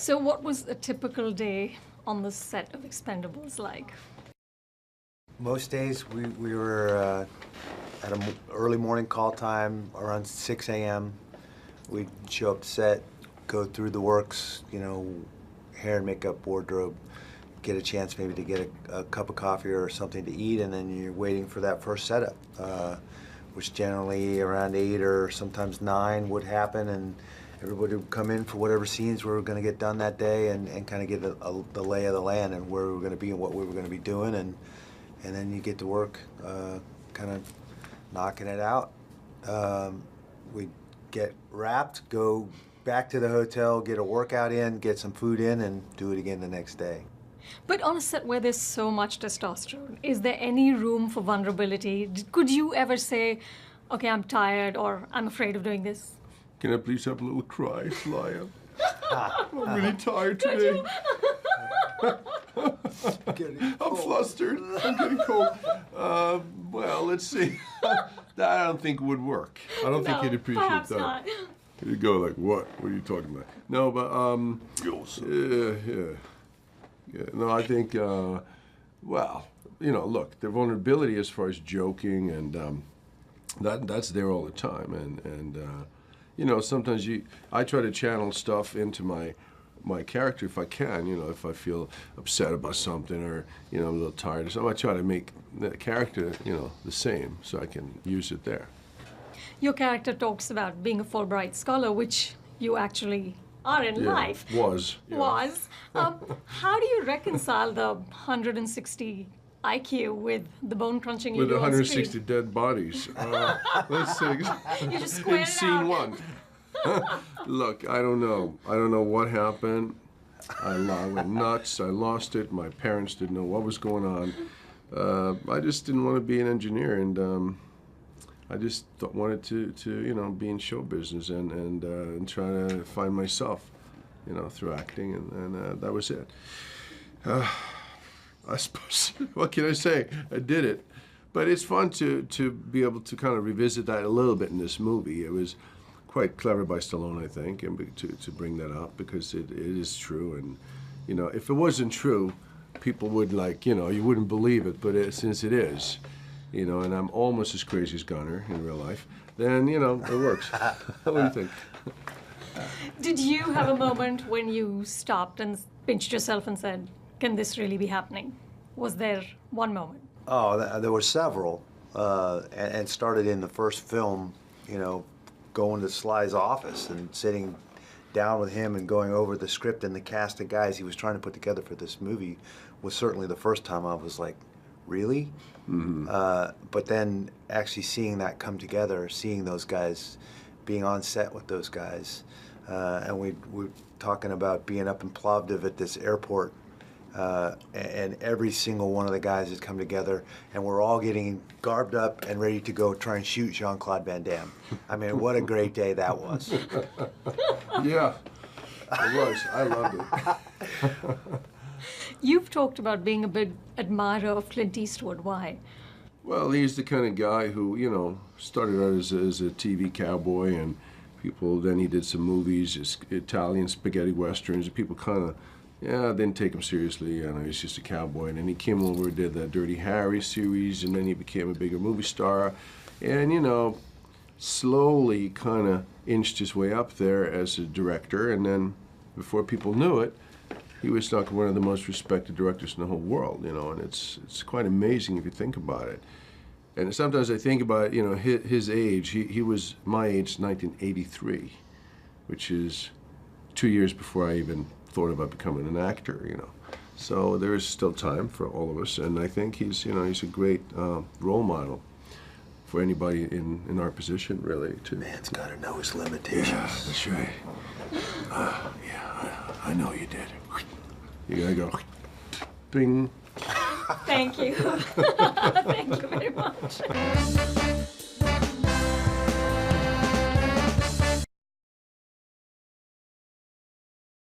So what was a typical day on the set of Expendables like? Most days we were at an early morning call time around 6 a.m. We'd show up to set, go through the works, you know, hair and makeup, wardrobe, get a chance maybe to get a cup of coffee or something to eat, and then you're waiting for that first setup, which generally around 8 or sometimes 9 would happen, and everybody would come in for whatever scenes we were going to get done that day and kind of get the lay of the land and where we were going to be and what we were going to be doing, and then you get to work kind of knocking it out. We'd get wrapped, go back to the hotel, get a workout in, get some food in, and do it again the next day. But on a set where there's so much testosterone, is there any room for vulnerability? Could you ever say, okay, I'm tired, or I'm afraid of doing this? Can I please have a little cry, Slaya? I'm really tired today. I'm flustered. I'm getting cold. Well, let's see. That I don't think would work. I don't think he'd appreciate perhaps that. Not. He'd go like, what? What are you talking about? No, but, yeah. No, I think, well, you know, look, the vulnerability as far as joking and that's there all the time. And you know, sometimes I try to channel stuff into my character if I can, you know, if I feel upset about something or, you know, I'm a little tired or something, I try to make the character, you know, the same so I can use it there. Your character talks about being a Fulbright scholar, which you actually are in life. Was. Yeah. Was. How do you reconcile the 160 IQ with the bone crunching you With do on 160 screen? dead bodies. Let's see. You just squared In it scene out. 1. Look, I don't know. I don't know what happened. I went nuts. I lost it. My parents didn't know what was going on. I just didn't want to be an engineer, and I just wanted to you know, be in show business and try to find myself, you know, through acting, and that was it. I suppose, what can I say? I did it. But it's fun to be able to kind of revisit that a little bit in this movie. It was quite clever by Stallone, I think, and to bring that up, because it is true. And, you know, if it wasn't true, people would, like, you know, you wouldn't believe it, but since it is, you know, and I'm almost as crazy as Gunnar in real life, then, you know, it works. What do you think? Did you have a moment when you stopped and pinched yourself and said, can this really be happening? Was there one moment? Oh, there were several, and started in the first film, you know, going to Sly's office and sitting down with him and going over the script and the cast of guys he was trying to put together for this movie was certainly the first time I was like, really? Mm-hmm. But then actually seeing that come together, seeing those guys, being on set with those guys, and we're talking about being up in Plovdiv at this airport, and every single one of the guys has come together, and we're all getting garbed up and ready to go try and shoot Jean-Claude Van Damme. I mean, what a great day that was. Yeah, it was. I loved it. You've talked about being a big admirer of Clint Eastwood. Why? Well, he's the kind of guy who, you know, started out as a TV cowboy, and then he did some movies, Italian spaghetti westerns, and people kind of, yeah, didn't take him seriously. You know, he's just a cowboy. And then he came over and did that Dirty Harry series, and then he became a bigger movie star. And, you know, slowly kind of inched his way up there as a director. And then before people knew it, he was like one of the most respected directors in the whole world, you know, and it's quite amazing if you think about it. And sometimes I think about, you know, his age. He was my age, 1983, which is 2 years before I even thought about becoming an actor, you know. So there is still time for all of us, and I think he's, you know, he's a great role model for anybody in our position, really. Man's got to know his limitations. Yeah, that's right. Yeah, I know you did. You gotta go. Bing. Thank you. Thank you very much.